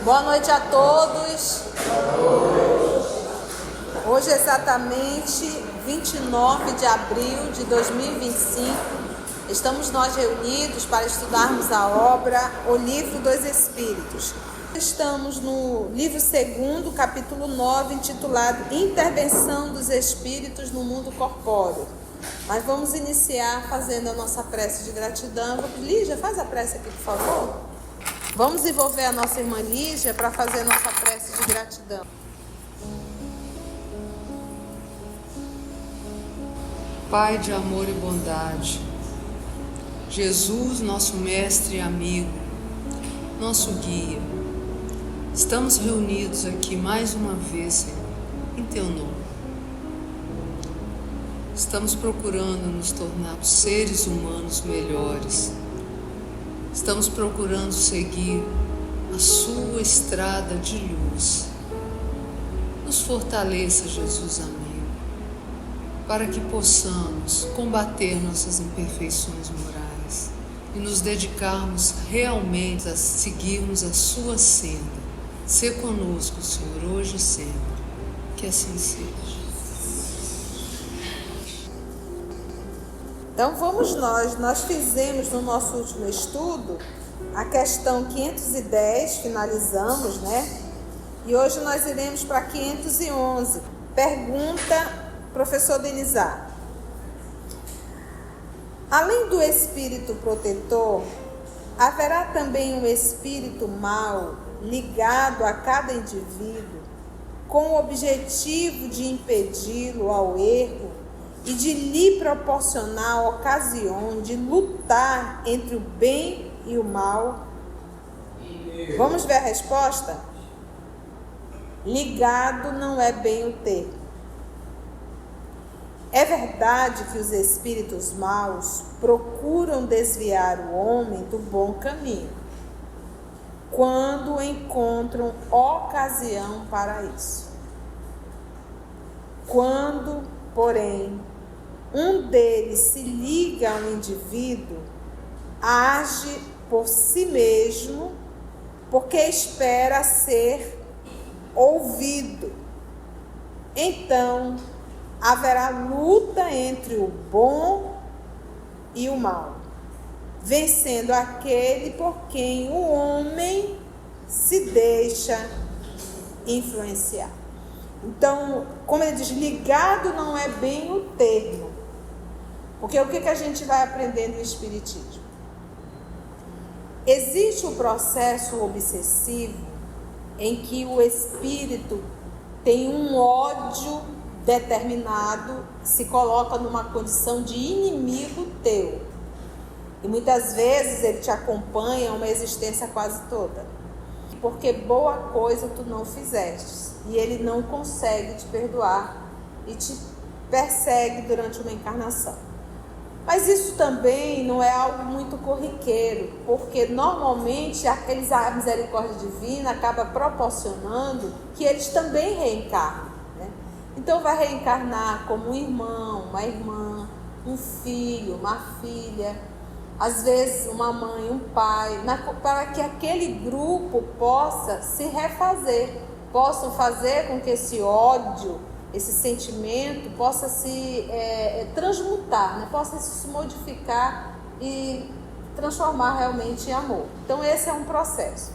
Boa noite a todos. Hoje é exatamente 29 de abril de 2025. Estamos nós reunidos para estudarmos a obra O Livro dos Espíritos. Estamos no livro 2, capítulo 9, intitulado Intervenção dos Espíritos no Mundo Corpóreo. Mas vamos iniciar fazendo a nossa prece de gratidão. Lígia, faz a prece aqui, por favor. Vamos envolver a nossa irmã Lígia para fazer a nossa prece de gratidão. Pai de amor e bondade, Jesus, nosso mestre e amigo, nosso guia, estamos reunidos aqui mais uma vez, Senhor, em Teu nome. Estamos procurando nos tornar seres humanos melhores. Estamos procurando seguir a Sua estrada de luz. Nos fortaleça, Jesus amigo, para que possamos combater nossas imperfeições morais e nos dedicarmos realmente a seguirmos a Sua senda. Sê conosco, Senhor, hoje e sempre. Que assim seja. Então vamos nós fizemos no nosso último estudo a questão 510, finalizamos, né? E hoje nós iremos para 511. Pergunta, professor Denizar. Além do espírito protetor, haverá também um espírito mau ligado a cada indivíduo com o objetivo de impedi-lo ao erro e de lhe proporcionar a ocasião de lutar entre o bem e o mal? Vamos ver a resposta? Ligado não é bem o termo. É verdade que os espíritos maus procuram desviar o homem do bom caminho, quando encontram ocasião para isso. Quando, porém, um deles se liga ao indivíduo, age por si mesmo, porque espera ser ouvido. Então, haverá luta entre o bom e o mal, vencendo aquele por quem o homem se deixa influenciar. Então, como ele diz, ligado não é bem o termo. Porque o que a gente vai aprender no Espiritismo? Existe um processo obsessivo em que o espírito tem um ódio determinado, se coloca numa condição de inimigo teu. E muitas vezes ele te acompanha uma existência quase toda. Porque boa coisa tu não fizeste. E ele não consegue te perdoar e te persegue durante uma encarnação. Mas isso também não é algo muito corriqueiro, porque normalmente a misericórdia divina acaba proporcionando que eles também reencarnem, né? Então vai reencarnar como um irmão, uma irmã, um filho, uma filha, às vezes uma mãe, um pai, para que aquele grupo possa se refazer, possam fazer com que esse ódio, esse sentimento possa se transmutar, né? Possa se modificar e transformar realmente em amor. Então esse é um processo.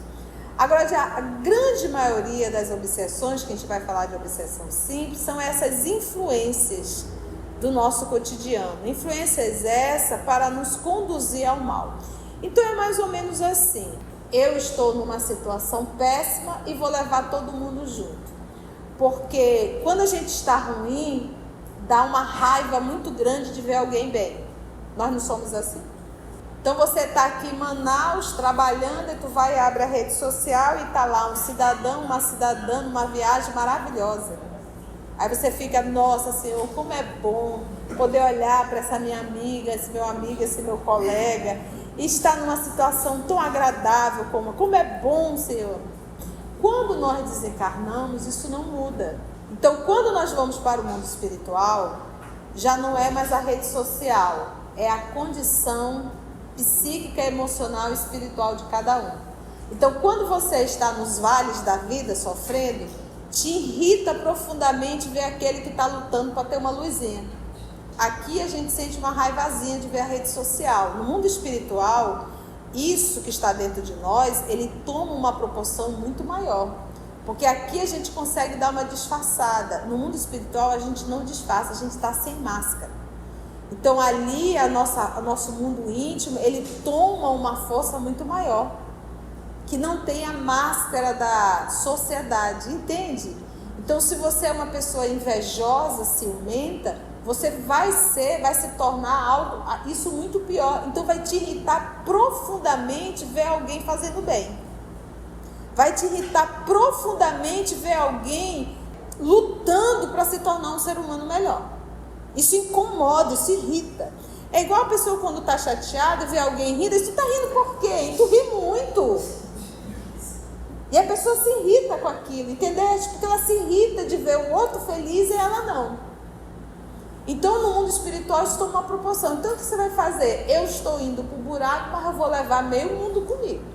Agora, a grande maioria das obsessões, que a gente vai falar de obsessão simples, são essas influências do nosso cotidiano. Influências essas para nos conduzir ao mal. Então é mais ou menos assim. Eu estou numa situação péssima e vou levar todo mundo junto. Porque quando a gente está ruim, dá uma raiva muito grande de ver alguém bem. Nós não somos assim? Então você está aqui em Manaus trabalhando e tu vai e abre a rede social e está lá um cidadão, uma cidadã, numa viagem maravilhosa. Aí você fica, nossa Senhor, como é bom poder olhar para essa minha amiga, esse meu amigo, esse meu colega e estar numa situação tão agradável como é bom, Senhor. Quando nós desencarnamos, isso não muda. Então, quando nós vamos para o mundo espiritual, já não é mais a rede social, é a condição psíquica, emocional e espiritual de cada um. Então, quando você está nos vales da vida sofrendo, te irrita profundamente ver aquele que está lutando para ter uma luzinha. Aqui a gente sente uma raivazinha de ver a rede social. No mundo espiritual, isso que está dentro de nós, ele toma uma proporção muito maior. Porque aqui a gente consegue dar uma disfarçada. No mundo espiritual a gente não disfarça, a gente está sem máscara. Então ali nosso mundo íntimo, ele toma uma força muito maior, que não tem a máscara da sociedade, entende? Então se você é uma pessoa invejosa, ciumenta, você vai se tornar isso muito pior. Então vai te irritar profundamente ver alguém fazendo bem. Vai te irritar profundamente ver alguém lutando para se tornar um ser humano melhor. Isso incomoda, isso irrita. É igual a pessoa quando está chateada e vê alguém rindo, tu está rindo por quê? E tu ri muito. E a pessoa se irrita com aquilo, entendeu? Porque ela se irrita de ver o outro feliz e ela não. Então no mundo espiritual isso toma uma proporção. Então o que você vai fazer? Eu estou indo para o buraco, mas eu vou levar meio mundo comigo.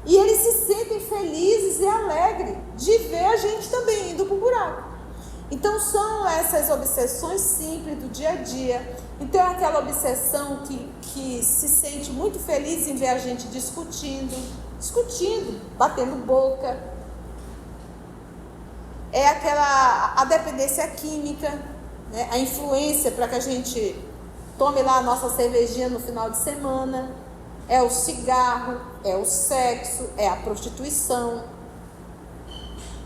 E eles se sentem felizes e alegres de ver a gente também indo para o buraco. Então são essas obsessões simples do dia a dia. Então é aquela obsessão que se sente muito feliz em ver a gente discutindo, batendo boca. É a dependência química, né? A influência para que a gente tome lá a nossa cervejinha no final de semana. É o cigarro, é o sexo, é a prostituição,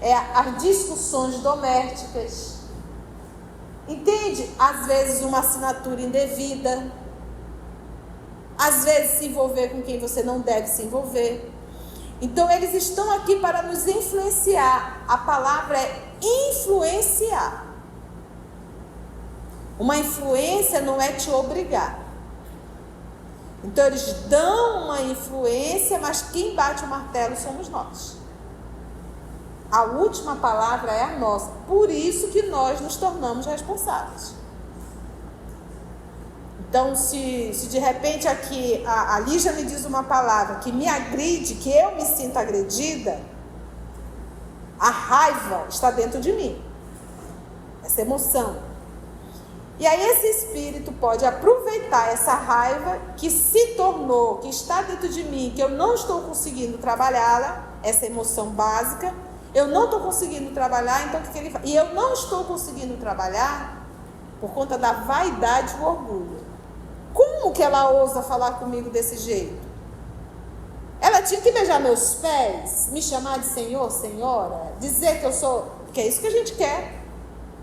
é as discussões domésticas. Entende? Às vezes uma assinatura indevida, às vezes se envolver com quem você não deve se envolver. Então eles estão aqui para nos influenciar. A palavra é influenciar. Uma influência não é te obrigar. Então eles dão uma influência, mas quem bate o martelo somos nós. A última palavra é a nossa. Por isso que nós nos tornamos responsáveis. Então se de repente aqui a Lígia me diz uma palavra que me agride, que eu me sinta agredida, a raiva está dentro de mim. Essa emoção. E aí esse espírito pode aproveitar essa raiva que se tornou, que está dentro de mim, que eu não estou conseguindo trabalhá-la, essa emoção básica, eu não estou conseguindo trabalhar, então o que ele faz? E eu não estou conseguindo trabalhar por conta da vaidade e o orgulho. Como que ela ousa falar comigo desse jeito? Ela tinha que beijar meus pés, me chamar de senhor, senhora, dizer que eu sou... Porque é isso que a gente quer.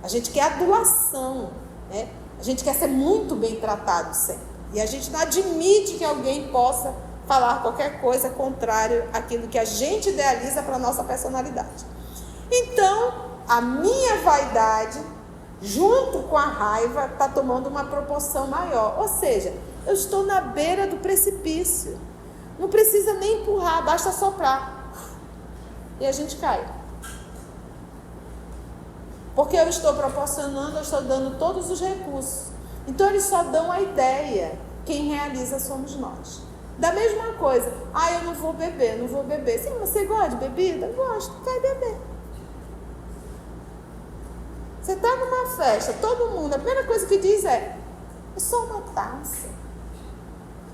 A gente quer adulação. Né? A gente quer ser muito bem tratado sempre. E a gente não admite que alguém possa falar qualquer coisa contrário àquilo que a gente idealiza para a nossa personalidade. Então, a minha vaidade, junto com a raiva, está tomando uma proporção maior. Ou seja, eu estou na beira do precipício. Não precisa nem empurrar, basta soprar. E a gente cai. Porque eu estou proporcionando, eu estou dando todos os recursos. Então eles só dão a ideia. Quem realiza somos nós. Da mesma coisa. Eu não vou beber. Sim, mas você gosta de bebida? Gosto, vai beber. Você está numa festa, todo mundo, a primeira coisa que diz é só uma taça.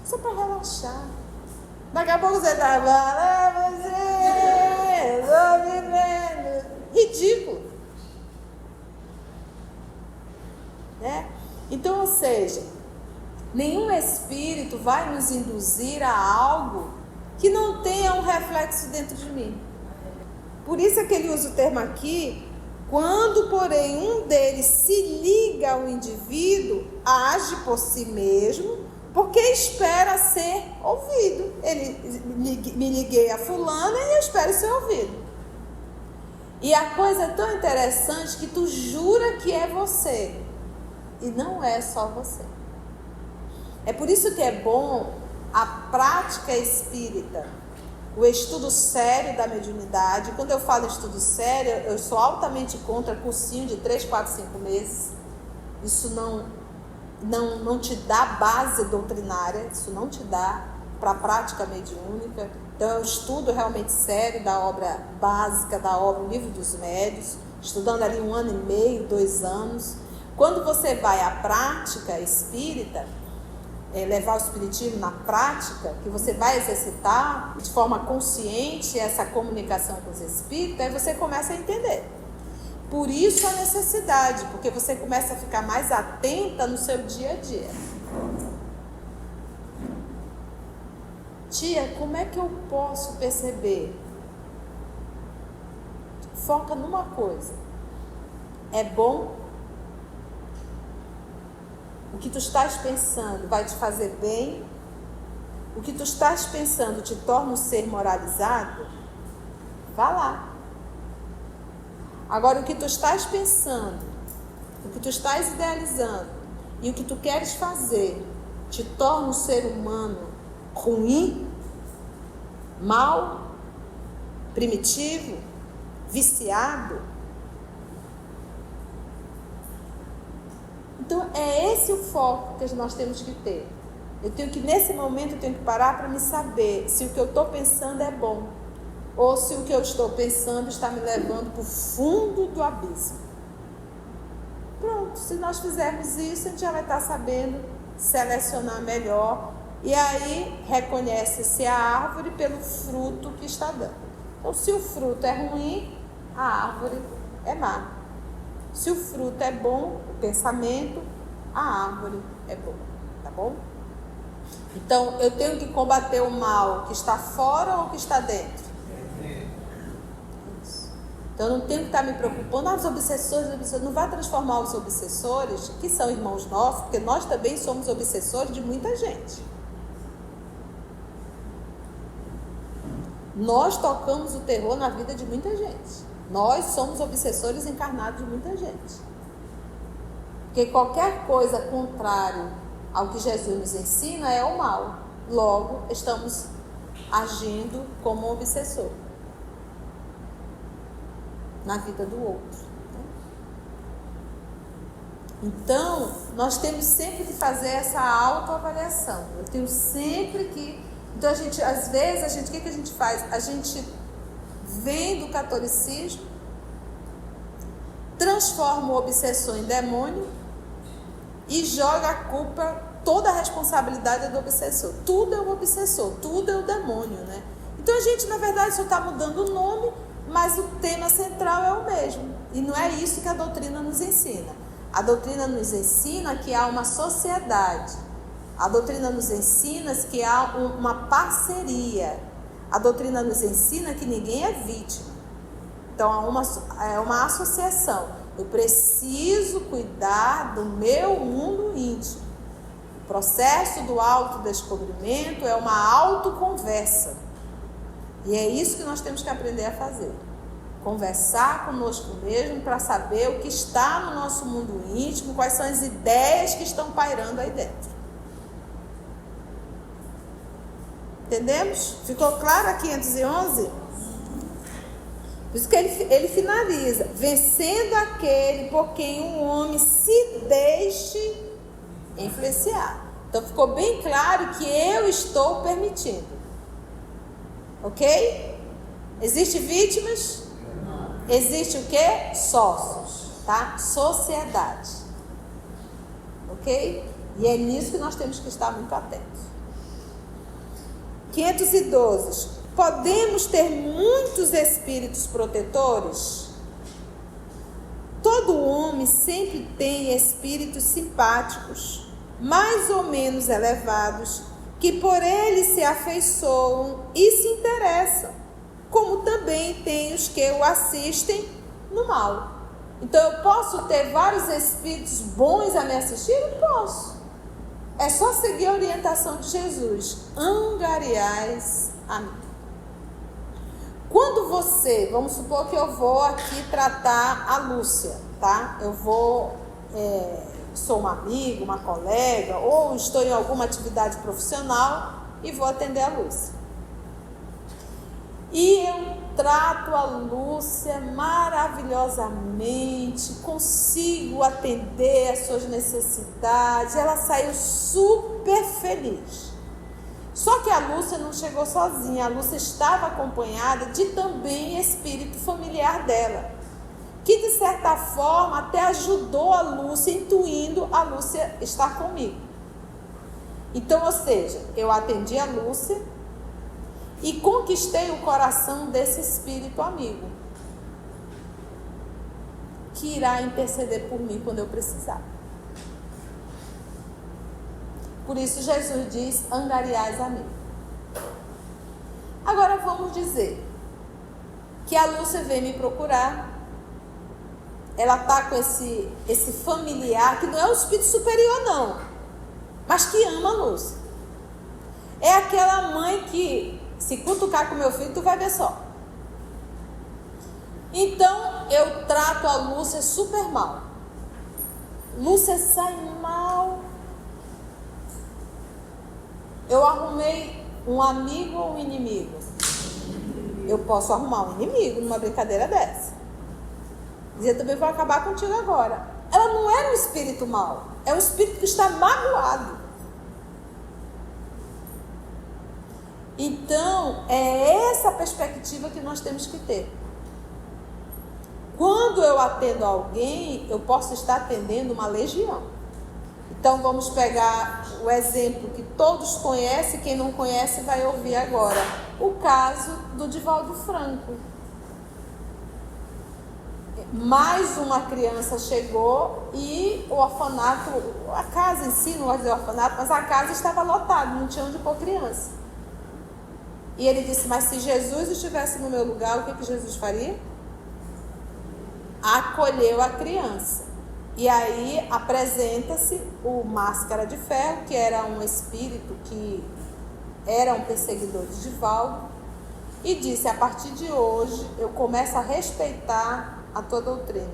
Só para relaxar. Daqui a pouco você está vivendo. Ridículo. Né? Então, ou seja, nenhum espírito vai nos induzir a algo que não tenha um reflexo dentro de mim. Por isso é que ele usa o termo aqui: quando, porém, um deles se liga ao indivíduo, age por si mesmo, porque espera ser ouvido. Me liguei a fulana e eu espero ser ouvido. E a coisa é tão interessante que tu jura que é você. E não é só você. É por isso que é bom a prática espírita, o estudo sério da mediunidade. Quando eu falo estudo sério, eu sou altamente contra cursinho de 3, 4, 5 meses. Isso não te dá base doutrinária, isso não te dá. para a prática mediúnica. Então é um estudo realmente sério da obra básica, da obra O Livro dos Médiuns, estudando ali 1 ano e meio, 2 anos. Quando você vai à prática espírita, levar o espiritismo na prática, que você vai exercitar de forma consciente essa comunicação com os espíritos, aí você começa a entender. Por isso a necessidade, porque você começa a ficar mais atenta no seu dia a dia. Tia, como é que eu posso perceber? Foca numa coisa. É bom? O que tu estás pensando vai te fazer bem? O que tu estás pensando te torna um ser moralizado? Vá lá. Agora, o que tu estás pensando, o que tu estás idealizando e o que tu queres fazer te torna um ser humano ruim, mau, primitivo, viciado? Então é esse o foco que nós temos que ter. Nesse momento eu tenho que parar para me saber se o que eu estou pensando é bom ou se o que eu estou pensando está me levando para o fundo do abismo. Pronto, se nós fizermos isso, a gente já vai estar sabendo selecionar melhor. E aí reconhece-se a árvore pelo fruto que está dando. Então, se o fruto é ruim, a árvore é má. Se o fruto é bom, o pensamento, a árvore é boa. Tá bom? Então, eu tenho que combater o mal que está fora ou que está dentro? Isso. Então, eu não tenho que estar me preocupando. Os obsessores, não vai transformar os obsessores, que são irmãos nossos, porque nós também somos obsessores de muita gente. Nós tocamos o terror na vida de muita gente. Nós somos obsessores encarnados de muita gente. Porque qualquer coisa contrária ao que Jesus nos ensina é o mal. Logo, estamos agindo como um obsessor na vida do outro. Então, nós temos sempre que fazer essa autoavaliação. Eu tenho sempre que... Então, às vezes, o que a gente faz? A gente vem do catolicismo, transforma o obsessor em demônio e joga a culpa, toda a responsabilidade é do obsessor. Tudo é o obsessor, tudo é o demônio, né? Então, a gente, na verdade, só está mudando o nome, mas o tema central é o mesmo. E não é isso que a doutrina nos ensina. A doutrina nos ensina que há uma sociedade. A doutrina nos ensina que há uma parceria. A doutrina nos ensina que ninguém é vítima. Então, é uma associação. Eu preciso cuidar do meu mundo íntimo. O processo do autodescobrimento é uma autoconversa. E é isso que nós temos que aprender a fazer. Conversar conosco mesmo para saber o que está no nosso mundo íntimo, quais são as ideias que estão pairando aí dentro. Entendemos? Ficou claro a 511? Por isso que ele finaliza. Vencendo aquele por quem um homem se deixe influenciar. Então ficou bem claro que eu estou permitindo. Ok? Existe vítimas? Não. Existe o quê? Sócios. Tá? Sociedade. Ok? E é nisso que nós temos que estar muito atentos. 512. Podemos ter muitos espíritos protetores? Todo homem sempre tem espíritos simpáticos, mais ou menos elevados, que por ele se afeiçoam e se interessam, como também tem os que o assistem no mal. Então eu posso ter vários espíritos bons a me assistir? Eu posso. É só seguir a orientação de Jesus. Angariais a mim. Quando você, vamos supor que eu vou aqui tratar a Lúcia, tá? Eu vou, sou uma amiga, uma colega, ou estou em alguma atividade profissional e vou atender a Lúcia. E eu trato a Lúcia maravilhosamente, consigo atender as suas necessidades, ela saiu super feliz. Só que a Lúcia não chegou sozinha, a Lúcia estava acompanhada de também espírito familiar dela, que de certa forma até ajudou a Lúcia, intuindo a Lúcia estar comigo. Então, ou seja, eu atendi a Lúcia e conquistei o coração desse espírito amigo, que irá interceder por mim quando eu precisar. Por isso Jesus diz, angariais a mim. Agora vamos dizer que a Lúcia vem me procurar, ela está com esse familiar, que não é um espírito superior não, mas que ama a Lúcia. É aquela mãe que, se cutucar com meu filho, tu vai ver só. Então eu trato a Lúcia super mal. Lúcia sai mal. Eu arrumei um amigo ou um inimigo? Eu posso arrumar um inimigo numa brincadeira dessa. Dizer também, vou acabar contigo agora. Ela não era um espírito mau, é um espírito que está magoado. Então, é essa perspectiva que nós temos que ter. Quando eu atendo alguém, eu posso estar atendendo uma legião. Então, vamos pegar o exemplo que todos conhecem, quem não conhece vai ouvir agora. O caso do Divaldo Franco. Mais uma criança chegou e o orfanato, a casa em si, não vou dizer orfanato, mas a casa estava lotada, não tinha onde pôr criança. E ele disse, mas se Jesus estivesse no meu lugar, o que Jesus faria? Acolheu a criança. E aí apresenta-se o Máscara de Ferro, que era um espírito que era um perseguidor de Divaldo, e disse, a partir de hoje eu começo a respeitar a tua doutrina,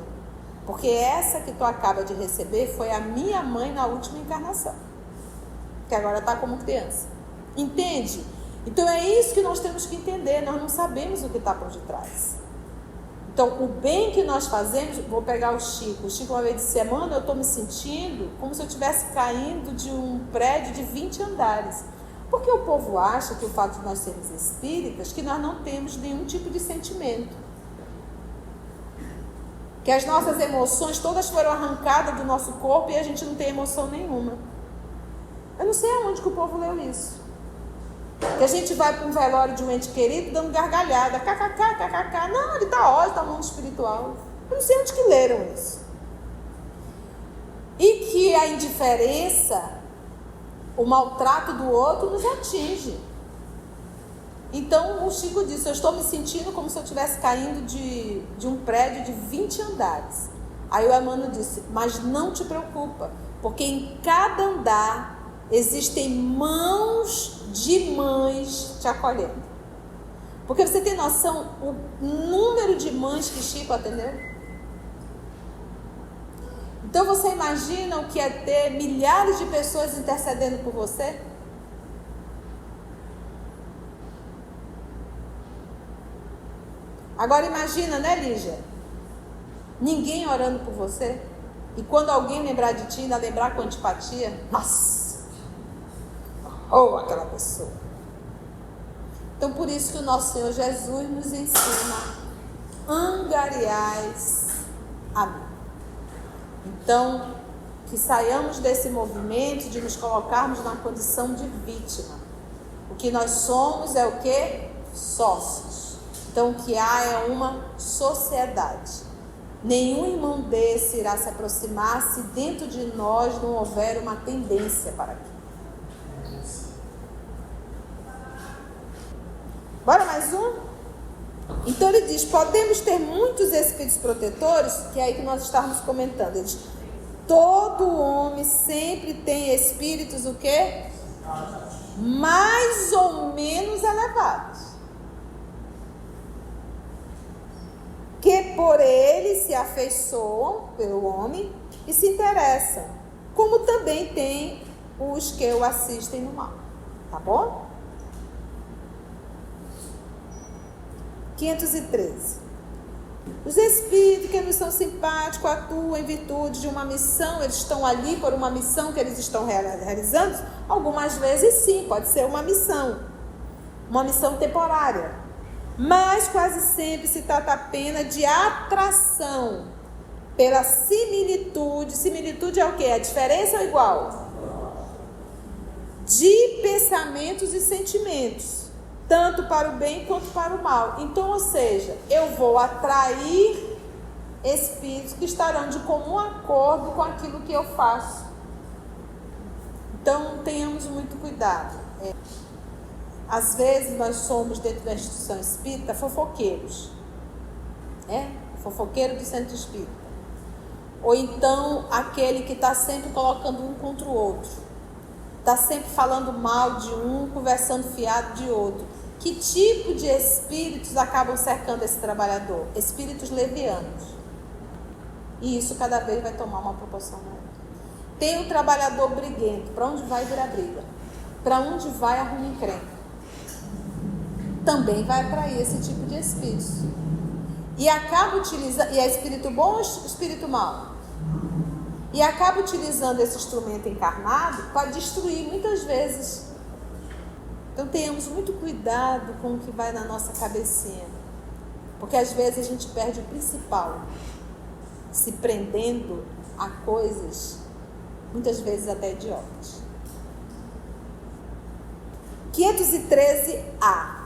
porque essa que tu acaba de receber foi a minha mãe na última encarnação, que agora está como criança. Entende? Então é isso que nós temos que entender, nós não sabemos o que está por detrás. Então, o bem que nós fazemos, vou pegar o Chico uma vez disse, mano, eu estou me sentindo como se eu estivesse caindo de um prédio de 20 andares. Porque o povo acha que o fato de nós sermos espíritas, que nós não temos nenhum tipo de sentimento. Que as nossas emoções todas foram arrancadas do nosso corpo e a gente não tem emoção nenhuma. Eu não sei aonde que o povo leu isso. Que a gente vai para um velório de um ente querido dando gargalhada, kkk. Não, ele está ótimo, está no mundo espiritual. Eu não sei onde que leram isso. E que a indiferença, o maltrato do outro nos atinge. Então o Chico disse, eu estou me sentindo como se eu estivesse caindo de um prédio de 20 andares. Aí o Emmanuel disse, mas não te preocupa, porque em cada andar existem mãos de mães te acolhendo. Porque você tem noção o número de mães que Chico atendeu? Então você imagina o que é ter milhares de pessoas intercedendo por você? Agora imagina, né, Lígia? Ninguém orando por você. E quando alguém lembrar de ti, ainda lembrar com antipatia, nossa! Ou aquela pessoa. Então por isso que o nosso Senhor Jesus nos ensina, angariais a mim. Então, que saiamos desse movimento de nos colocarmos na condição de vítima. O que nós somos é o quê? Sócios. Então o que há é uma sociedade. Nenhum irmão desse irá se aproximar se dentro de nós não houver uma tendência para aquilo. Bora mais um? Então ele diz, podemos ter muitos espíritos protetores, que é aí que nós estávamos comentando. Ele diz, todo homem sempre tem espíritos o quê? Mais ou menos elevados. Que por ele se afeiçoam pelo homem e se interessam, como também tem os que o assistem no mal. Tá bom? 513. Os espíritos que nos são simpáticos atuam em virtude de uma missão, eles estão ali por uma missão que eles estão realizando. Algumas vezes sim, pode ser uma missão temporária. Mas quase sempre se trata apenas de atração pela similitude. Similitude é o quê? A diferença ou igual? De pensamentos e sentimentos, tanto para o bem quanto para o mal. Então, ou seja, eu vou atrair espíritos que estarão de comum acordo com aquilo que eu faço. Então, tenhamos muito cuidado. Às vezes, nós somos, dentro da instituição espírita, fofoqueiros. Fofoqueiro do centro espírita. Ou então, aquele que está sempre colocando um contra o outro. Está sempre falando mal de um, conversando fiado de outro. Que tipo de espíritos acabam cercando esse trabalhador? Espíritos levianos. E isso cada vez vai tomar uma proporção maior. Tem o trabalhador briguento. Para onde vai virar briga? Para onde vai arrumar encrenca? Também vai atrair esse tipo de espíritos. E acaba utilizando... E é espírito bom ou espírito mau? E acaba utilizando esse instrumento encarnado para destruir muitas vezes. Então tenhamos muito cuidado com o que vai na nossa cabecinha. Porque às vezes a gente perde o principal, se prendendo a coisas, muitas vezes até idiotas. 513A.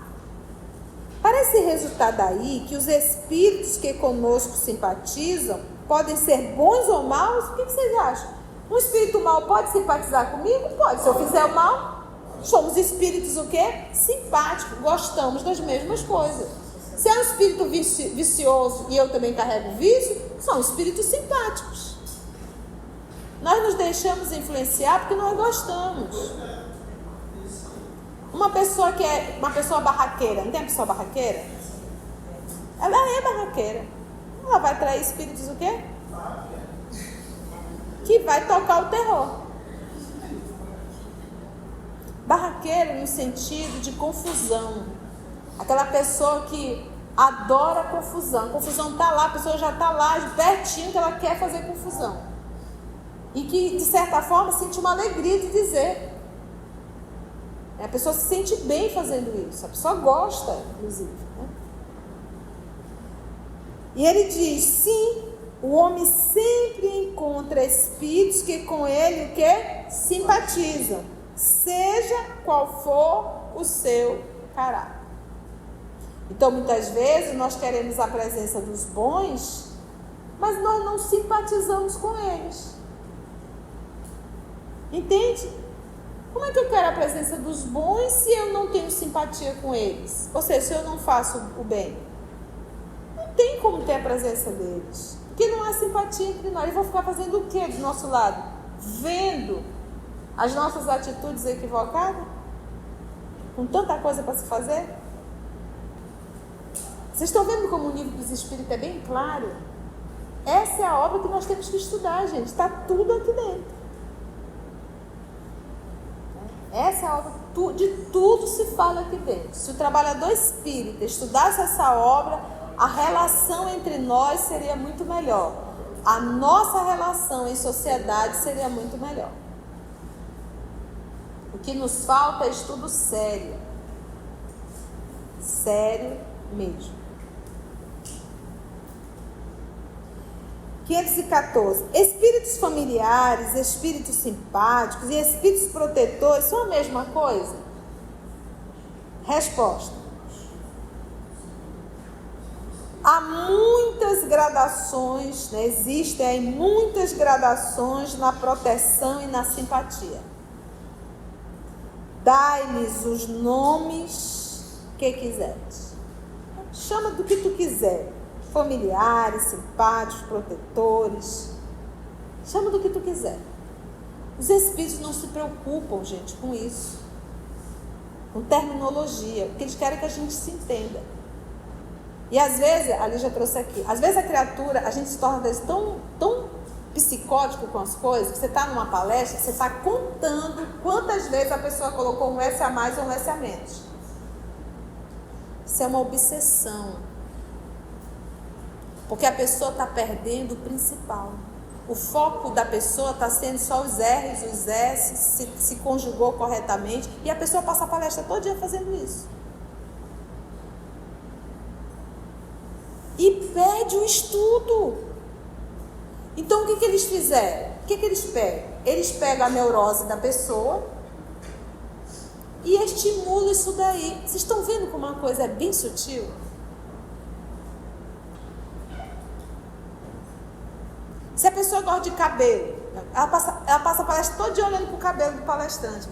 Parece resultar daí que os espíritos que conosco simpatizam podem ser bons ou maus? O que vocês acham? Um espírito mau pode simpatizar comigo? Pode. Se eu fizer o mal, somos espíritos o quê? Simpáticos. Gostamos das mesmas coisas. Se é um espírito vicioso e eu também carrego vício, são espíritos simpáticos. Nós nos deixamos influenciar porque nós gostamos. Uma pessoa que é uma pessoa barraqueira, não tem uma pessoa barraqueira? Ela é barraqueira. Ela vai atrair espíritos o quê? Que vai tocar o terror. Barraqueiro no sentido de confusão. Aquela pessoa que adora confusão. A confusão está lá, a pessoa já está lá, pertinho, que ela quer fazer confusão. E que, de certa forma, sente uma alegria de dizer. A pessoa se sente bem fazendo isso. A pessoa gosta, inclusive. Né? E ele diz, sim, o homem sempre encontra espíritos que com ele o quê? Simpatizam. Seja qual for o seu caráter. Então, muitas vezes, nós queremos a presença dos bons, mas nós não simpatizamos com eles. Entende? Como é que eu quero a presença dos bons se eu não tenho simpatia com eles? Ou seja, se eu não faço o bem? Não tem como ter a presença deles. Porque não há simpatia entre nós. Eles vão ficar fazendo o que do nosso lado? Vendo as nossas atitudes equivocadas? Com tanta coisa para se fazer? Vocês estão vendo como o livro dos Espíritos é bem claro? Essa é a obra que nós temos que estudar, gente. Está tudo aqui dentro. Essa é a obra, de tudo se fala aqui dentro. Se o trabalhador espírita estudasse essa obra, a relação entre nós seria muito melhor. A nossa relação em sociedade seria muito melhor. O que nos falta é estudo sério. Sério mesmo. 514. Espíritos familiares, espíritos simpáticos e espíritos protetores são a mesma coisa? Resposta. Há muitas gradações, né? Existem aí muitas gradações na proteção e na simpatia. Dai-lhes os nomes que quiseres. Chama do que tu quiser. Familiares, simpáticos, protetores. Chama do que tu quiser. Os espíritos não se preocupam, gente, com isso. Com terminologia. Porque eles querem que a gente se entenda. E às vezes, ali já trouxe aqui, às vezes a criatura, a gente se torna tão psicótico com as coisas, que você está numa palestra, você está contando quantas vezes a pessoa colocou um S a mais ou um S a menos. Isso é uma obsessão. Porque a pessoa está perdendo o principal. O foco da pessoa está sendo só os R's, os S's, se conjugou corretamente. E a pessoa passa a palestra todo dia fazendo isso. E perde o estudo. Então o que eles fizeram? O que eles pegam? Eles pegam a neurose da pessoa e estimulam isso daí. Vocês estão vendo como uma coisa é bem sutil? Se a pessoa gosta de cabelo, ela passa a palestra todo dia olhando para o cabelo do palestrante.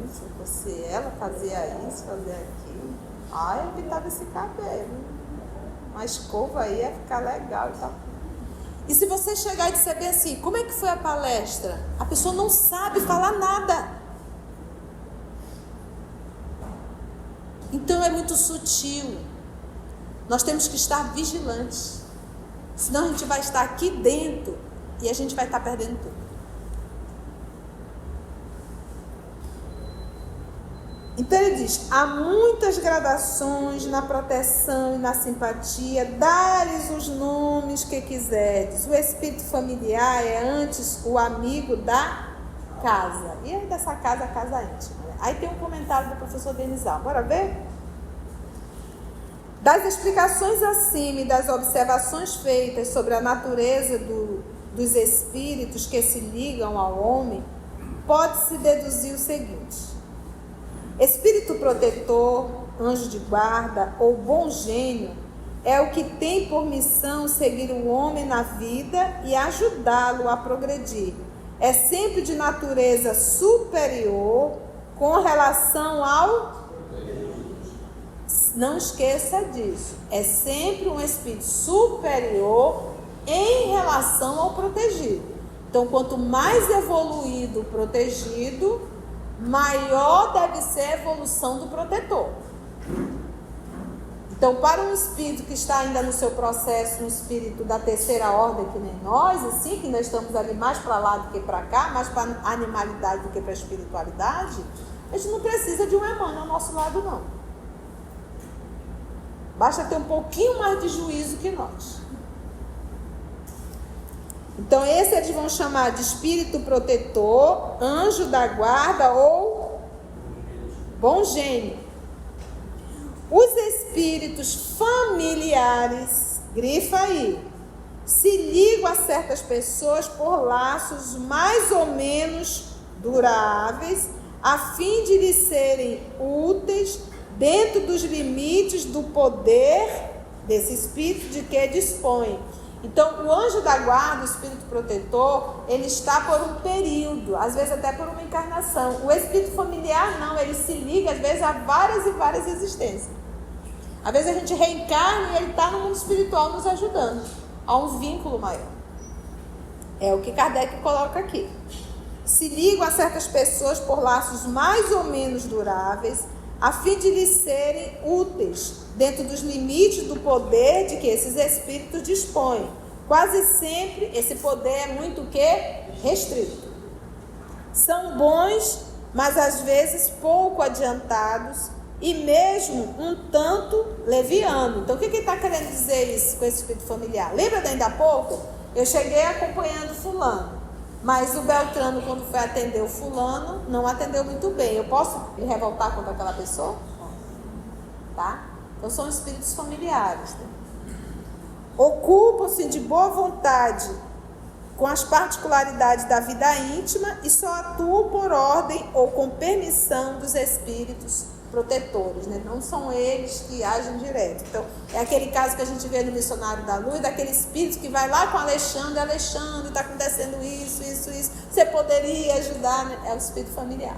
Se fosse ela, fazia isso, fazia aquilo. Eu pintava esse cabelo. Uma escova aí ia ficar legal e tal. E se você chegar e disser bem assim, como é que foi a palestra? A pessoa não sabe falar nada. Então é muito sutil. Nós temos que estar vigilantes. Senão a gente vai estar aqui dentro e a gente vai estar perdendo tudo. Então ele diz, há muitas gradações na proteção e na simpatia, dá-lhes os nomes que quiserdes. O espírito familiar é antes o amigo da casa. E aí dessa casa, a casa íntima. Aí tem um comentário do professor Denizal. Bora ver? Das explicações acima e das observações feitas sobre a natureza dos espíritos que se ligam ao homem, pode-se deduzir o seguinte. Espírito protetor, anjo de guarda ou bom gênio é o que tem por missão seguir o homem na vida e ajudá-lo a progredir. É sempre de natureza superior com relação ao... Não esqueça disso. É sempre um espírito superior em relação ao protegido. Então, quanto mais evoluído o protegido, maior deve ser a evolução do protetor. Então, para um espírito que está ainda no seu processo, um espírito da terceira ordem, que nem nós, assim, que nós estamos ali mais para lá do que para cá, mais para a animalidade do que para a espiritualidade, a gente não precisa de um Emmanuel ao nosso lado, não. Basta ter um pouquinho mais de juízo que nós. Então, esse eles vão chamar de espírito protetor, anjo da guarda ou bom gênio. Os espíritos familiares, grifa aí, se ligam a certas pessoas por laços mais ou menos duráveis, a fim de lhes serem úteis dentro dos limites do poder desse espírito de que dispõe. Então, o anjo da guarda, o espírito protetor, ele está por um período, às vezes até por uma encarnação. O espírito familiar não, ele se liga às vezes a várias e várias existências. Às vezes a gente reencarna e ele está no mundo espiritual nos ajudando. Há um vínculo maior. É o que Kardec coloca aqui. Se ligam a certas pessoas por laços mais ou menos duráveis, a fim de lhes serem úteis dentro dos limites do poder de que esses espíritos dispõem. Quase sempre esse poder é muito o quê? Restrito. São bons, mas às vezes pouco adiantados e mesmo um tanto leviano. Então o que ele está querendo dizer isso com esse espírito familiar? Lembra de ainda há pouco? Eu cheguei acompanhando fulano, mas o Beltrano, quando foi atender o fulano, não atendeu muito bem. Eu posso me revoltar contra aquela pessoa? Tá? Então são espíritos familiares. Né? Ocupam-se de boa vontade com as particularidades da vida íntima e só atuam por ordem ou com permissão dos espíritos protetores, né? Não são eles que agem direto. Então, é aquele caso que a gente vê no Missionário da Luz, daquele espírito que vai lá com Alexandre, está acontecendo isso. Você poderia ajudar, né? É o espírito familiar.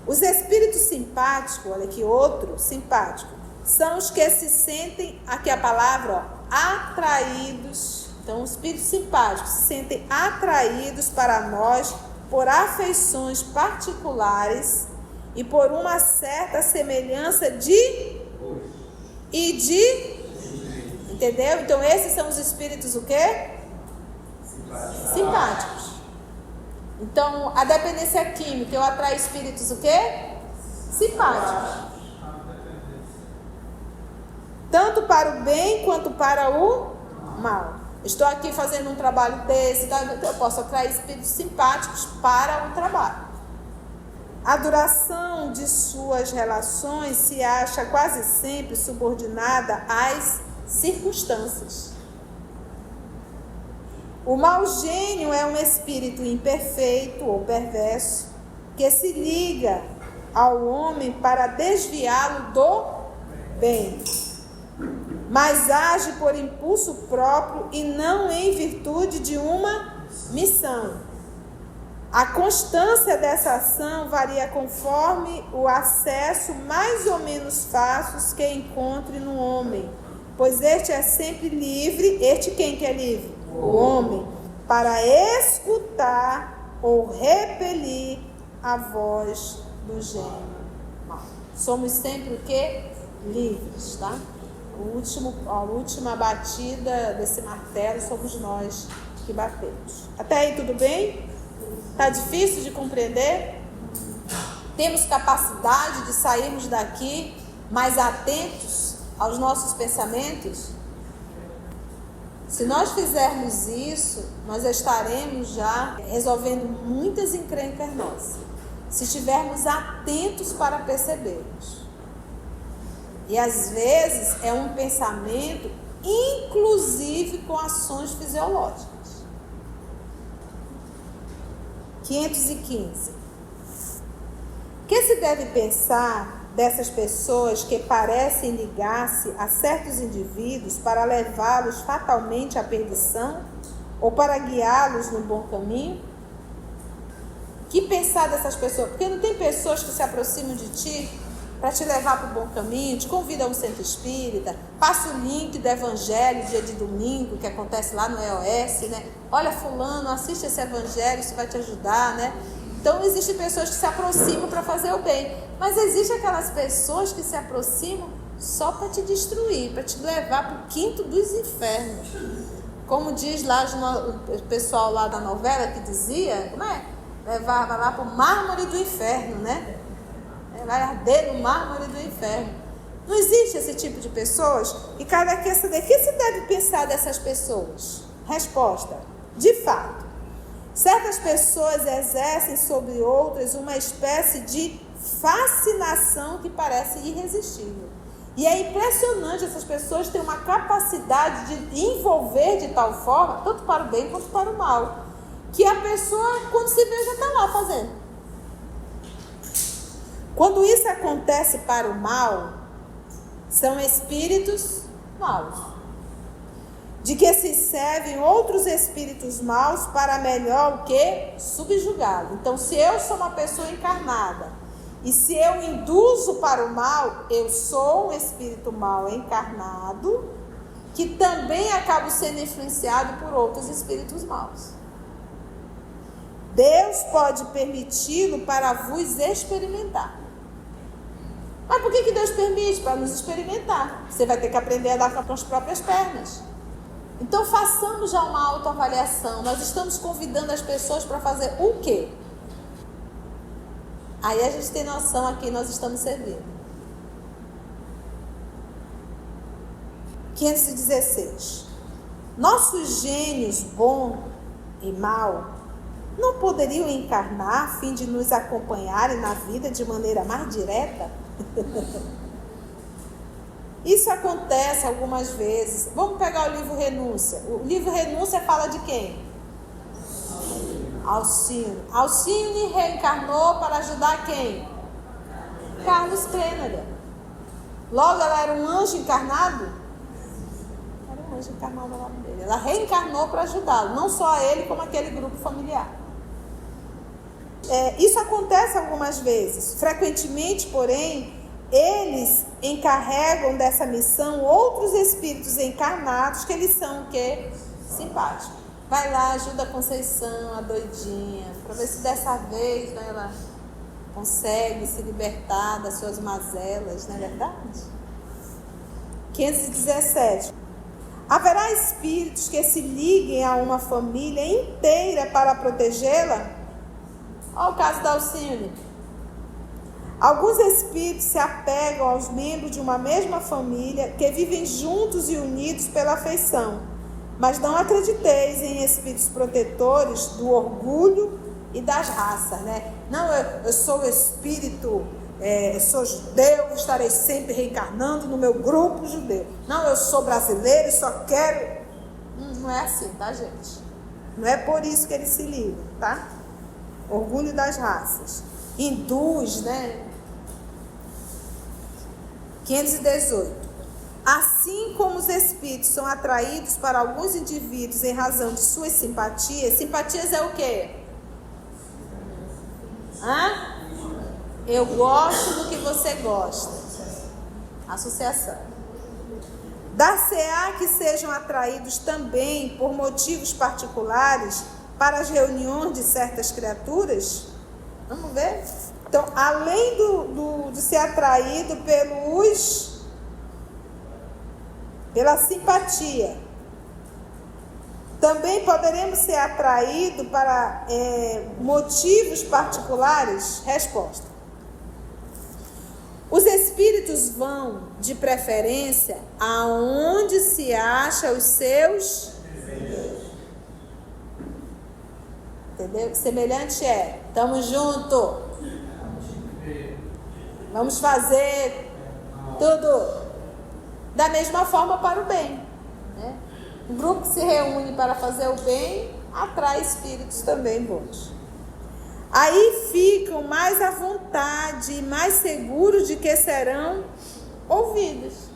Os espíritos simpáticos, olha aqui, outro simpático, são os que se sentem, aqui a palavra, atraídos. Então, os espíritos simpáticos se sentem atraídos para nós por afeições particulares e por uma certa semelhança entendeu? Então esses são os espíritos o quê? Simpáticos. Então a dependência química, eu atraio espíritos o quê? Simpáticos. tanto para o bem quanto para o mal. Estou aqui fazendo um trabalho desse, então eu posso atrair espíritos simpáticos para o trabalho. A duração de suas relações se acha quase sempre subordinada às circunstâncias. O mau gênio é um espírito imperfeito ou perverso que se liga ao homem para desviá-lo do bem, mas age por impulso próprio e não em virtude de uma missão. A constância dessa ação varia conforme o acesso mais ou menos fácil que encontre no homem, pois este é sempre livre. Este quem que é livre? O homem, para escutar ou repelir a voz do gênio mal. Somos sempre o quê? Livres, tá? A última batida desse martelo somos nós que batemos. Até aí tudo bem? Tá difícil de compreender? Temos capacidade de sairmos daqui mais atentos aos nossos pensamentos? Se nós fizermos isso, nós estaremos já resolvendo muitas encrencas nossas, se estivermos atentos para percebermos. E às vezes é um pensamento, inclusive com ações fisiológicas. 515. Que se deve pensar dessas pessoas que parecem ligar-se a certos indivíduos para levá-los fatalmente à perdição ou para guiá-los no bom caminho? Que pensar dessas pessoas? Porque não tem pessoas que se aproximam de ti para te levar para o bom caminho, te convida a um centro espírita, passa o link do evangelho dia de domingo, que acontece lá no EOS, né? Olha fulano, assiste esse evangelho, isso vai te ajudar, né? Então existem pessoas que se aproximam para fazer o bem, mas existem aquelas pessoas que se aproximam só para te destruir, para te levar para o quinto dos infernos. Como diz lá o pessoal lá da novela que dizia, como é? Levava lá para o mármore do inferno, né? Vai arder no mármore do inferno. Não existe esse tipo de pessoas? E cada quer saber, o que se deve pensar dessas pessoas? Resposta: de fato, certas pessoas exercem sobre outras uma espécie de fascinação que parece irresistível. E é impressionante, essas pessoas têm uma capacidade de envolver de tal forma, tanto para o bem quanto para o mal, que a pessoa, quando se vê, já está lá fazendo. Quando isso acontece para o mal, são espíritos maus, de que se servem outros espíritos maus para melhor o que? Subjugá-lo. Então, se eu sou uma pessoa encarnada e se eu induzo para o mal, eu sou um espírito mau encarnado que também acabo sendo influenciado por outros espíritos maus. Deus pode permiti-lo para vos experimentar. Mas por que Deus permite? Para nos experimentar. Você vai ter que aprender a dar com as próprias pernas. Então façamos já uma autoavaliação. Nós estamos convidando as pessoas para fazer o quê? Aí a gente tem noção a quem nós estamos servindo. 516. Nossos gênios, bom e mal, não poderiam encarnar a fim de nos acompanharem na vida de maneira mais direta? Isso acontece algumas vezes. Vamos pegar o livro Renúncia. O livro Renúncia fala de quem? Alcine. Alcine reencarnou para ajudar quem? Carlos Crenner. Logo, ela era um anjo encarnado? Era um anjo encarnado ao lado dele. Ela reencarnou para ajudá-lo, não só a ele, como aquele grupo familiar. Isso acontece algumas vezes. Frequentemente, porém, eles encarregam dessa missão outros espíritos encarnados que eles são o quê? Simpáticos. Vai lá, ajuda a Conceição, a doidinha, para ver se dessa vez, né, ela consegue se libertar das suas mazelas, não é verdade? 517. Haverá espíritos que se liguem a uma família inteira para protegê-la? Olha o caso da Alcine. Alguns espíritos se apegam aos membros de uma mesma família que vivem juntos e unidos pela afeição. Mas não acrediteis em espíritos protetores do orgulho e das raças, né? Não, eu sou o espírito, sou judeu, estarei sempre reencarnando no meu grupo judeu. Não, eu sou brasileiro e só quero... Não é assim, tá, gente? Não é por isso que eles se ligam, tá? Orgulho das raças. Hindus, né? 518. Assim como os espíritos são atraídos para alguns indivíduos em razão de suas simpatias. Simpatias é o quê? Eu gosto do que você gosta. Associação. Dar-se-á que sejam atraídos também por motivos particulares para as reuniões de certas criaturas? Vamos ver? Então, além de ser atraído pela simpatia, também poderemos ser atraídos para motivos particulares? Resposta. Os espíritos vão, de preferência, aonde se acha os seus... Entendeu? Semelhante é, tamo junto, vamos fazer tudo da mesma forma para o bem, né? Um grupo que se reúne para fazer o bem atrai espíritos também bons. Aí ficam mais à vontade e mais seguros de que serão ouvidos.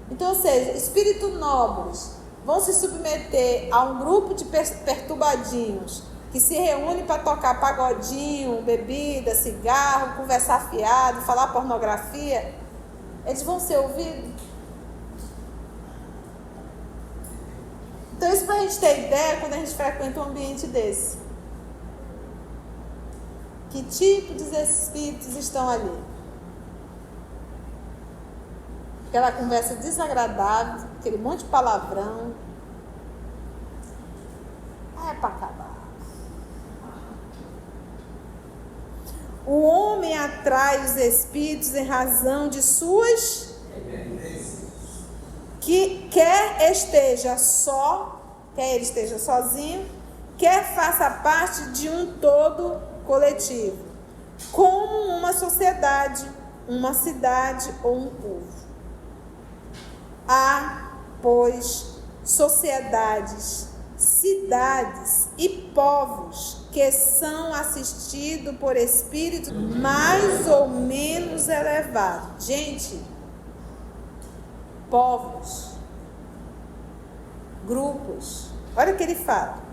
Então, ou seja, espíritos nobres vão se submeter a um grupo de perturbadinhos que se reúne para tocar pagodinho, bebida, cigarro, conversar fiado, falar pornografia. Eles vão ser ouvidos? Então, isso para a gente ter ideia quando a gente frequenta um ambiente desse. Que tipo de espíritos estão ali? Aquela conversa desagradável, aquele monte de palavrão. É para acabar. O homem atrai os espíritos em razão de suas... que quer esteja só, quer ele esteja sozinho, quer faça parte de um todo coletivo, como uma sociedade, uma cidade ou um povo. Há, pois, sociedades, cidades e povos que são assistidos por espíritos mais ou menos elevados. Gente, povos, grupos, olha o que ele fala.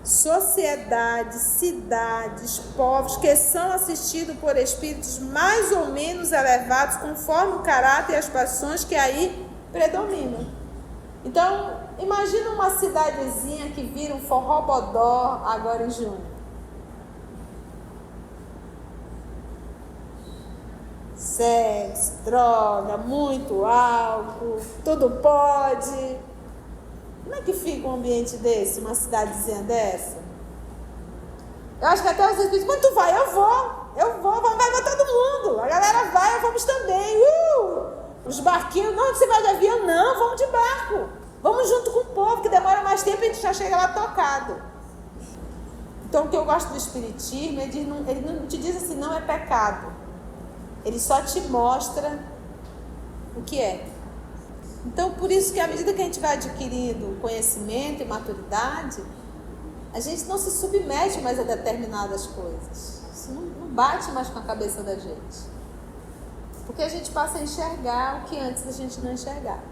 Sociedades, cidades, povos que são assistidos por espíritos mais ou menos elevados conforme o caráter e as paixões que aí predominam. Então, imagina uma cidadezinha que vira um forró-bodó agora em junho. Sexo, droga, muito álcool, tudo pode. Como é que fica um ambiente desse, uma cidadezinha dessa? Eu acho que até os espíritos, quando tu vai, eu vou, vai todo mundo. A galera vai, vamos também. Os barquinhos, não, você vai de avião? Não, vamos de barco. Vamos junto com o povo, que demora mais tempo e a gente já chega lá tocado. Então, o que eu gosto do espiritismo, ele não te diz assim, não é pecado. Ele só te mostra o que é. Então, por isso que à medida que a gente vai adquirindo conhecimento e maturidade, a gente não se submete mais a determinadas coisas. Isso não bate mais com a cabeça da gente. Porque a gente passa a enxergar o que antes a gente não enxergava.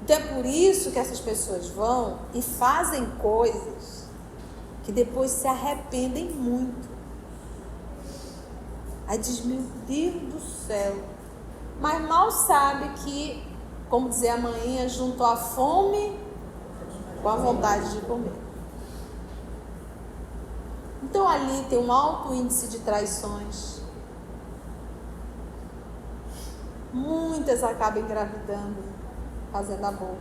Então, é por isso que essas pessoas vão e fazem coisas que depois se arrependem muito. Aí diz, meu Deus do céu. Mas mal sabe que, como dizia a manhinha, juntou a fome com a vontade de comer. Então ali tem um alto índice de traições. Muitas acabam engravidando, fazendo aborto.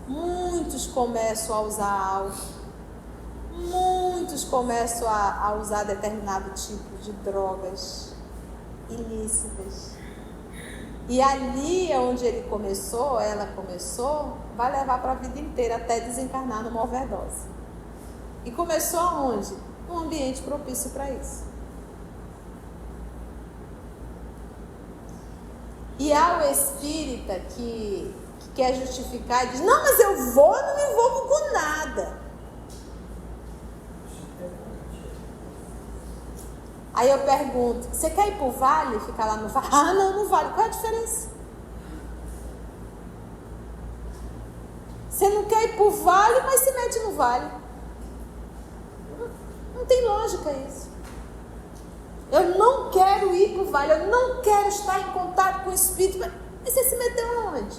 Muitos começam a usar álcool. muitos começam a usar determinado tipo de drogas ilícitas. E ali onde ela começou, vai levar para a vida inteira até desencarnar numa overdose. E começou aonde? Um ambiente propício para isso. E há o espírita que quer justificar e diz: não, mas eu não me envolvo com nada. Aí eu pergunto: você quer ir para o vale, ficar lá no vale? Ah, não, no vale. Qual é a diferença? Você não quer ir para o vale, mas se mete no vale. Não tem lógica isso. Eu não quero ir para o vale, eu não quero estar em contato com o espírito. Mas você se meteu aonde?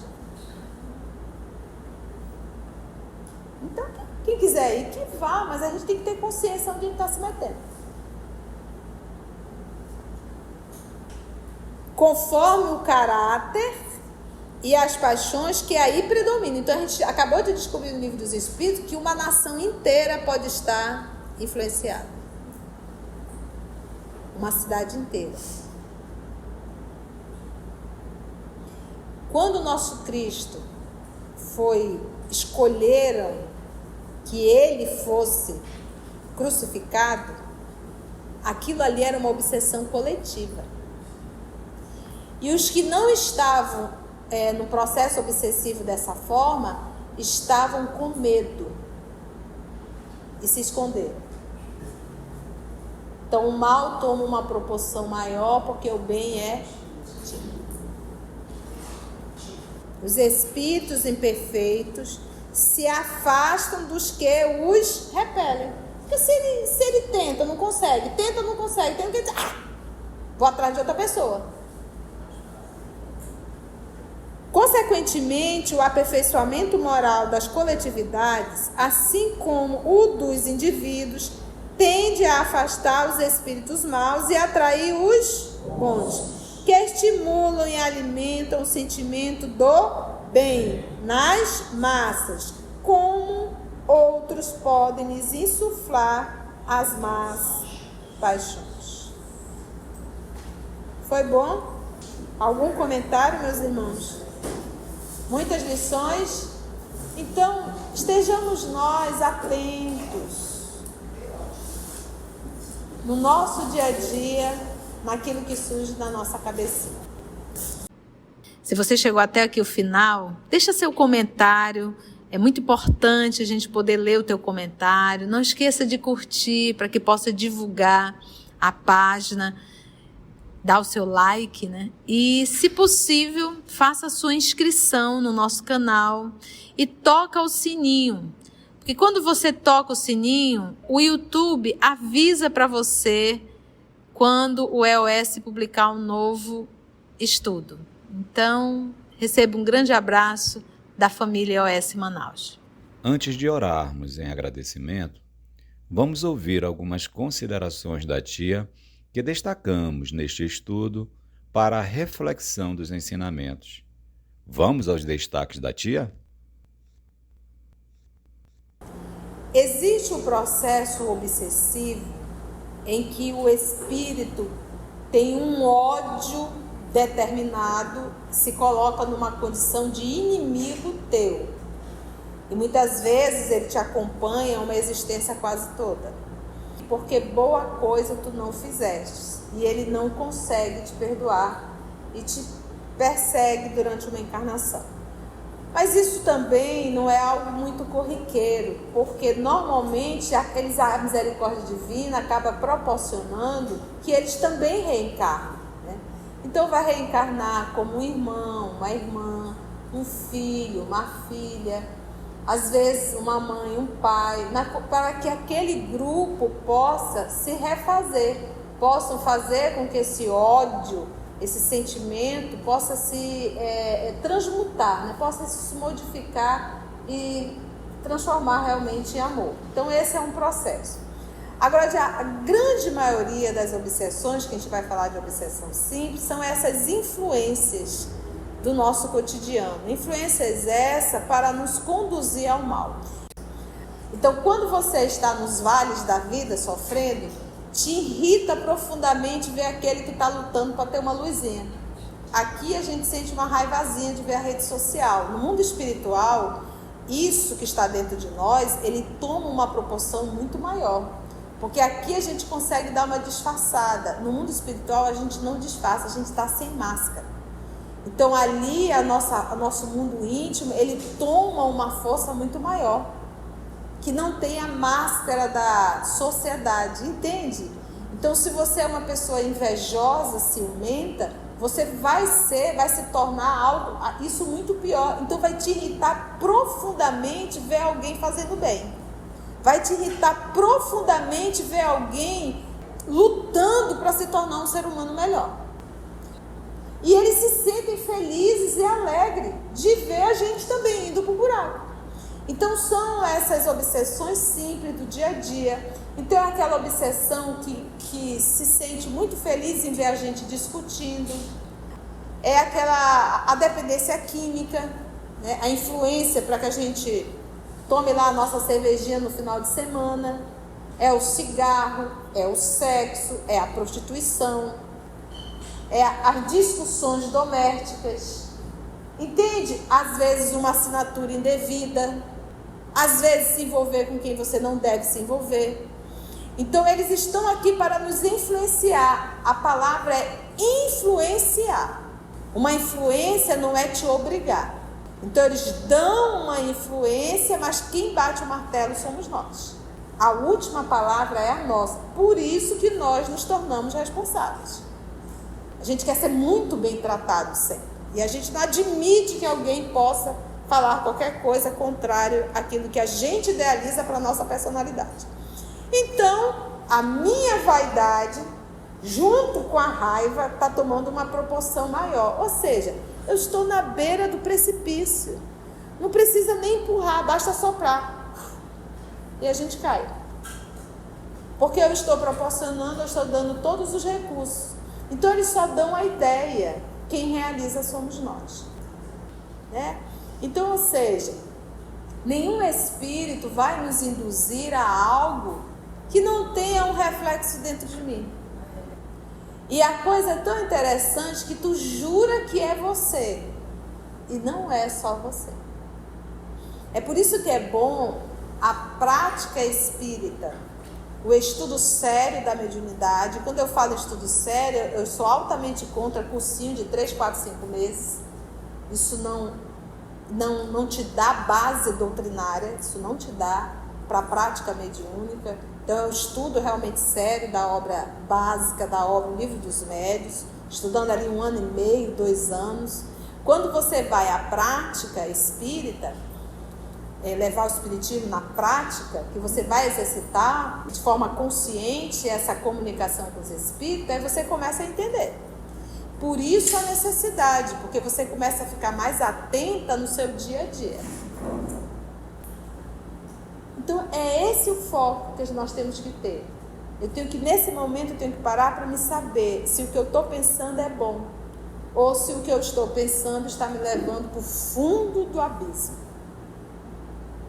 Então, quem quiser ir, que vá, mas a gente tem que ter consciência onde ele está se metendo. Conforme o caráter e as paixões que aí predominam. Então, a gente acabou de descobrir no Livro dos Espíritos que uma nação inteira pode estar influenciada. Uma cidade inteira. Quando o nosso Cristo escolheram que ele fosse crucificado, aquilo ali era uma obsessão coletiva. E os que não estavam no processo obsessivo dessa forma, estavam com medo e se esconderam. Então o mal toma uma proporção maior porque o bem é tímido. Os espíritos imperfeitos se afastam dos que os repelem. Porque se ele tenta, não consegue, vou atrás de outra pessoa. Consequentemente, o aperfeiçoamento moral das coletividades, assim como o dos indivíduos, tende a afastar os espíritos maus e atrair os bons, que estimulam e alimentam o sentimento do bem nas massas, como outros podem lhes insuflar as más paixões. Foi bom? Algum comentário, meus irmãos? Muitas lições? Então, estejamos nós atentos no nosso dia a dia, naquilo que surge na nossa cabecinha. Se você chegou até aqui o final, deixa seu comentário. É muito importante a gente poder ler o teu comentário. Não esqueça de curtir para que possa divulgar a página. Dá o seu like, né? E, se possível, faça a sua inscrição no nosso canal e toca o sininho. Porque quando você toca o sininho, o YouTube avisa para você quando o EOS publicar um novo estudo. Então, receba um grande abraço da família EOS Manaus. Antes de orarmos em agradecimento, vamos ouvir algumas considerações da tia que destacamos neste estudo para a reflexão dos ensinamentos. Vamos aos destaques da tia? Existe um processo obsessivo em que o espírito tem um ódio determinado, se coloca numa condição de inimigo teu. E muitas vezes ele te acompanha uma existência quase toda. Porque boa coisa tu não fizeste. E ele não consegue te perdoar e te persegue durante uma encarnação. Mas isso também não é algo muito corriqueiro, porque normalmente a misericórdia divina acaba proporcionando que eles também reencarnam, né? Então vai reencarnar como um irmão, uma irmã, um filho, uma filha, às vezes uma mãe, um pai, para que aquele grupo possa se refazer, possam fazer com que esse ódio, esse sentimento possa se transmutar, né? Possa se modificar e transformar realmente em amor. Então esse é um processo. Agora, a grande maioria das obsessões, que a gente vai falar de obsessão simples, são essas influências do nosso cotidiano. Influências essas para nos conduzir ao mal. Então, quando você está nos vales da vida sofrendo, te irrita profundamente ver aquele que está lutando para ter uma luzinha. Aqui a gente sente uma raivazinha de ver a rede social. No mundo espiritual, isso que está dentro de nós, ele toma uma proporção muito maior. Porque aqui a gente consegue dar uma disfarçada. No mundo espiritual a gente não disfarça, a gente está sem máscara. Então ali o nosso mundo íntimo, ele toma uma força muito maior, que não tem a máscara da sociedade, entende? Então se você é uma pessoa invejosa, ciumenta, você vai se tornar algo, isso muito pior. Então vai te irritar profundamente ver alguém fazendo bem. Vai te irritar profundamente ver alguém lutando para se tornar um ser humano melhor. E eles se sentem felizes e alegres de ver a gente também indo para o buraco. Então são essas obsessões simples do dia a dia. Então é aquela obsessão que se sente muito feliz em ver a gente discutindo. É a dependência química, né? A influência para que a gente tome lá a nossa cervejinha no final de semana. É o cigarro, é o sexo, é a prostituição, é as discussões domésticas. Entende? Às vezes uma assinatura indevida, às vezes se envolver com quem você não deve se envolver. Então eles estão aqui para nos influenciar. A palavra é influenciar. Uma influência não é te obrigar. Então eles dão uma influência, mas quem bate o martelo somos nós. A última palavra é a nossa. Por isso que nós nos tornamos responsáveis. A gente quer ser muito bem tratado sempre. E a gente não admite que alguém possa falar qualquer coisa contrário àquilo que a gente idealiza para a nossa personalidade. Então, a minha vaidade, junto com a raiva, está tomando uma proporção maior. Ou seja, eu estou na beira do precipício. Não precisa nem empurrar, basta soprar. E a gente cai. Porque eu estou proporcionando, eu estou dando todos os recursos. Então, eles só dão a ideia. Quem realiza somos nós. Né? Então, ou seja, nenhum espírito vai nos induzir a algo que não tenha um reflexo dentro de mim. E a coisa é tão interessante que tu jura que é você. E não é só você. É por isso que é bom a prática espírita, o estudo sério da mediunidade. Quando eu falo estudo sério, eu sou altamente contra cursinho de 3, 4, 5 meses. Isso não te dá base doutrinária, isso não te dá para a prática mediúnica. Então é um estudo realmente sério da obra básica, da obra O Livro dos Médiuns, estudando ali 1 ano e meio, 2 anos. Quando você vai à prática espírita, levar o espiritismo na prática, que você vai exercitar de forma consciente essa comunicação com os espíritos, aí você começa a entender. Por isso a necessidade, porque você começa a ficar mais atenta no seu dia a dia. Então é esse o foco que nós temos que ter. Nesse momento eu tenho que parar para me saber se o que eu estou pensando é bom, ou se o que eu estou pensando está me levando para o fundo do abismo.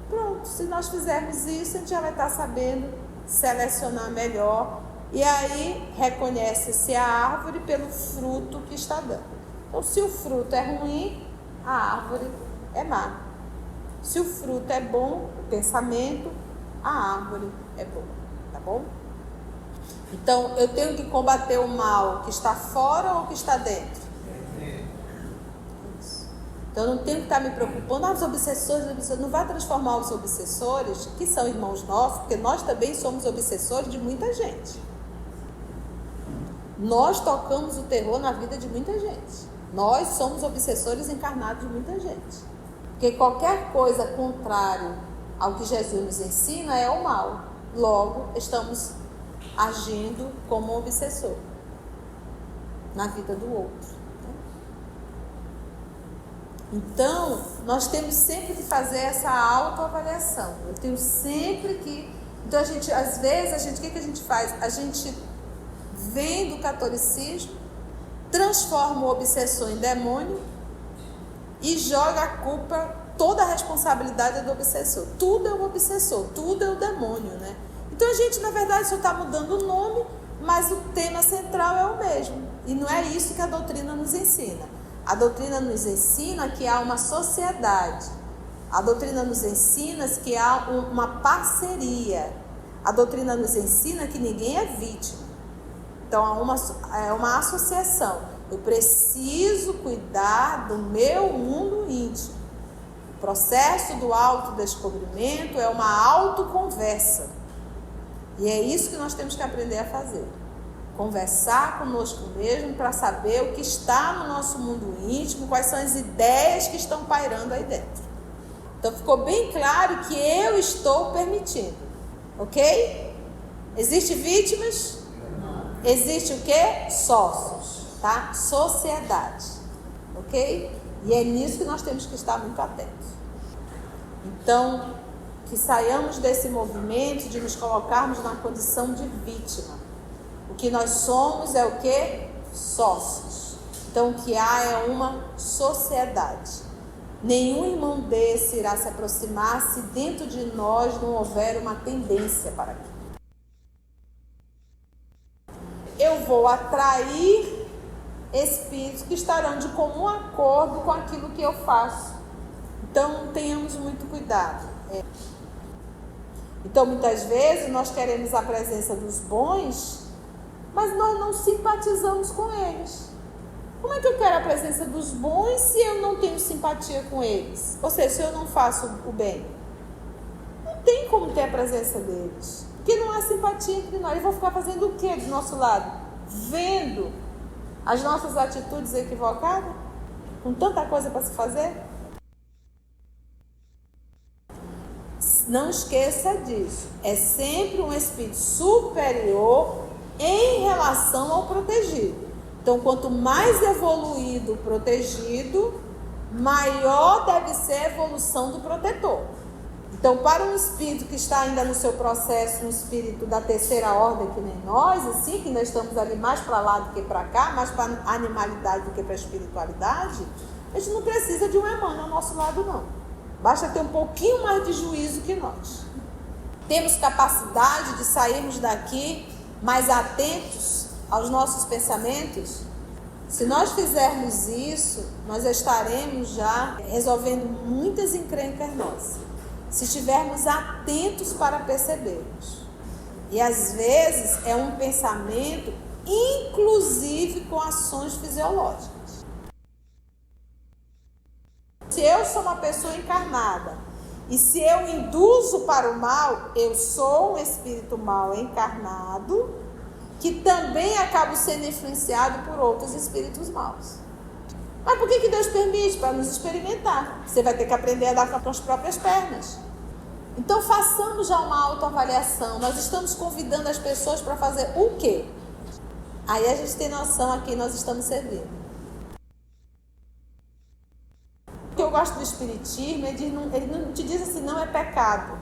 Pronto, se nós fizermos isso, a gente já vai estar sabendo selecionar melhor. E aí reconhece-se a árvore pelo fruto que está dando. Então, se o fruto é ruim, a árvore é má. Se o fruto é bom, o pensamento, a árvore é boa. Tá bom? Então, eu tenho que combater o mal que está fora ou que está dentro? Então, eu não tenho que estar me preocupando. Os obsessores, não vai transformar os obsessores, que são irmãos nossos, porque nós também somos obsessores de muita gente. Nós tocamos o terror na vida de muita gente. Nós somos obsessores encarnados de muita gente. Porque qualquer coisa contrária ao que Jesus nos ensina é o mal. Logo, estamos agindo como um obsessor na vida do outro. Então, nós temos sempre que fazer essa autoavaliação. Eu tenho sempre que... Então, às vezes, o que a gente faz? A gente vem do catolicismo, transforma o obsessor em demônio e joga a culpa toda a responsabilidade é do obsessor. Tudo é o obsessor, tudo é o demônio, né? Então a gente, na verdade, só está mudando o nome, mas o tema central é o mesmo. E não é isso que a doutrina nos ensina. A doutrina nos ensina que há uma sociedade. A doutrina nos ensina que há uma parceria. A doutrina nos ensina que ninguém é vítima. Então é uma associação. Eu preciso cuidar do meu mundo íntimo. O processo do autodescobrimento é uma autoconversa. E é isso que nós temos que aprender a fazer. Conversar conosco mesmo para saber o que está no nosso mundo íntimo, quais são as ideias que estão pairando aí dentro. Então ficou bem claro que eu estou permitindo. Ok? Existe vítimas? Não. Existe o quê? Sócios, tá? Sociedade. Ok? E é nisso que nós temos que estar muito atentos. Então, que saiamos desse movimento de nos colocarmos na condição de vítima. O que nós somos é o quê? Sócios. Então, o que há é uma sociedade. Nenhum irmão desse irá se aproximar se dentro de nós não houver uma tendência para aquilo. Eu vou atrair espíritos que estarão de comum acordo com aquilo que eu faço. Então, tenhamos muito cuidado. Então, muitas vezes, nós queremos a presença dos bons, mas nós não simpatizamos com eles. Como é que eu quero a presença dos bons se eu não tenho simpatia com eles? Ou seja, se eu não faço o bem? Não tem como ter a presença deles. Porque não há simpatia entre nós. Eles vão ficar fazendo o que do nosso lado? Vendo as nossas atitudes equivocadas? Com tanta coisa para se fazer? Não esqueça disso. É sempre um espírito superior em relação ao protegido. Então, quanto mais evoluído o protegido, maior deve ser a evolução do protetor. Então, para um espírito que está ainda no seu processo, um espírito da terceira ordem, que nem nós, assim, que nós estamos ali mais para lá do que para cá, mais para a animalidade do que para a espiritualidade, a gente não precisa de um Emmanuel ao nosso lado, não. Basta ter um pouquinho mais de juízo que nós. Temos capacidade de sairmos daqui mais atentos aos nossos pensamentos. Se nós fizermos isso, nós estaremos já resolvendo muitas encrencas nossas. Se estivermos atentos para percebermos. E às vezes é um pensamento, inclusive com ações fisiológicas. Se eu sou uma pessoa encarnada e se eu induzo para o mal, eu sou um espírito mal encarnado que também acabo sendo influenciado por outros espíritos maus. Mas por que Deus permite? Para nos experimentar. Você vai ter que aprender a dar com as próprias pernas. Então façamos já uma autoavaliação. Nós estamos convidando as pessoas para fazer o quê? Aí a gente tem noção a quem nós estamos servindo. O que eu gosto do espiritismo, ele não te diz assim, não é pecado.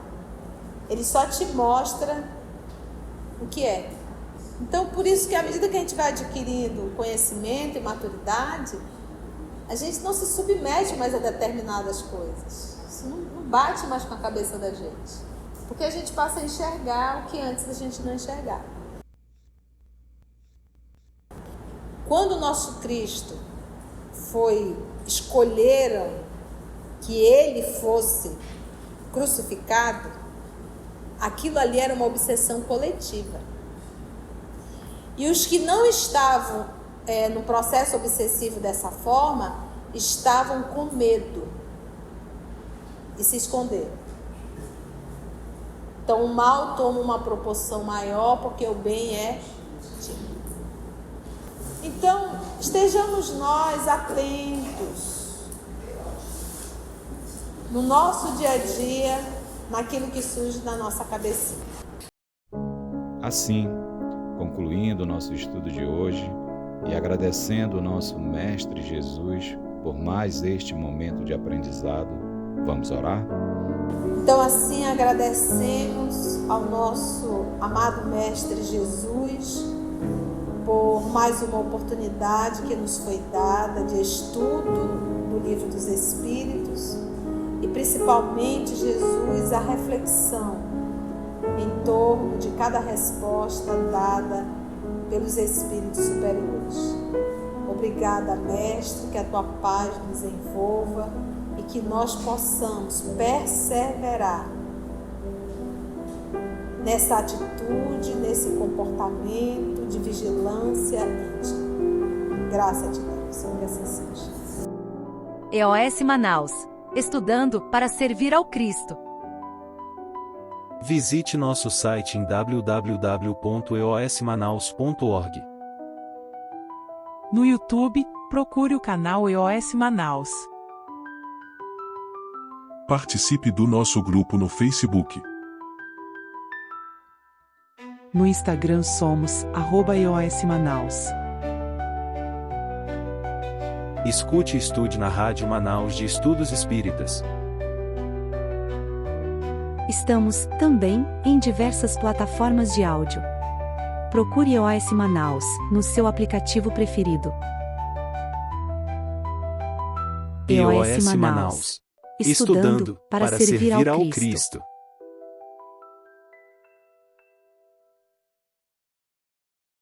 Ele só te mostra o que é. Então, por isso que à medida que a gente vai adquirindo conhecimento e maturidade, a gente não se submete mais a determinadas coisas. Isso não bate mais com a cabeça da gente. Porque a gente passa a enxergar o que antes a gente não enxergava. Quando o nosso Cristo escolheram que ele fosse crucificado, aquilo ali era uma obsessão coletiva. E os que não estavam no processo obsessivo dessa forma, estavam com medo e se esconderam. Então o mal toma uma proporção maior porque o bem é tímido. Então estejamos nós atentos no nosso dia a dia, naquilo que surge na nossa cabecinha. Assim, concluindo o nosso estudo de hoje e agradecendo o nosso Mestre Jesus por mais este momento de aprendizado, vamos orar? Então assim agradecemos ao nosso amado Mestre Jesus por mais uma oportunidade que nos foi dada de estudo do Livro dos Espíritos. e principalmente, Jesus, a reflexão em torno de cada resposta dada pelos Espíritos superiores. Obrigada, Mestre, que a Tua paz nos envolva e que nós possamos perseverar nessa atitude, nesse comportamento de vigilância íntima. Graças a Deus, que assim seja. EOS Manaus. Estudando para servir ao Cristo. Visite nosso site em www.eosmanaus.org. No YouTube, procure o canal EOS Manaus. Participe do nosso grupo no Facebook. No Instagram somos @EOS Manaus. Escute e estude na Rádio Manaus de Estudos Espíritas. Estamos, também, em diversas plataformas de áudio. Procure EOS Manaus, no seu aplicativo preferido. EOS Manaus. Estudando para servir ao Cristo.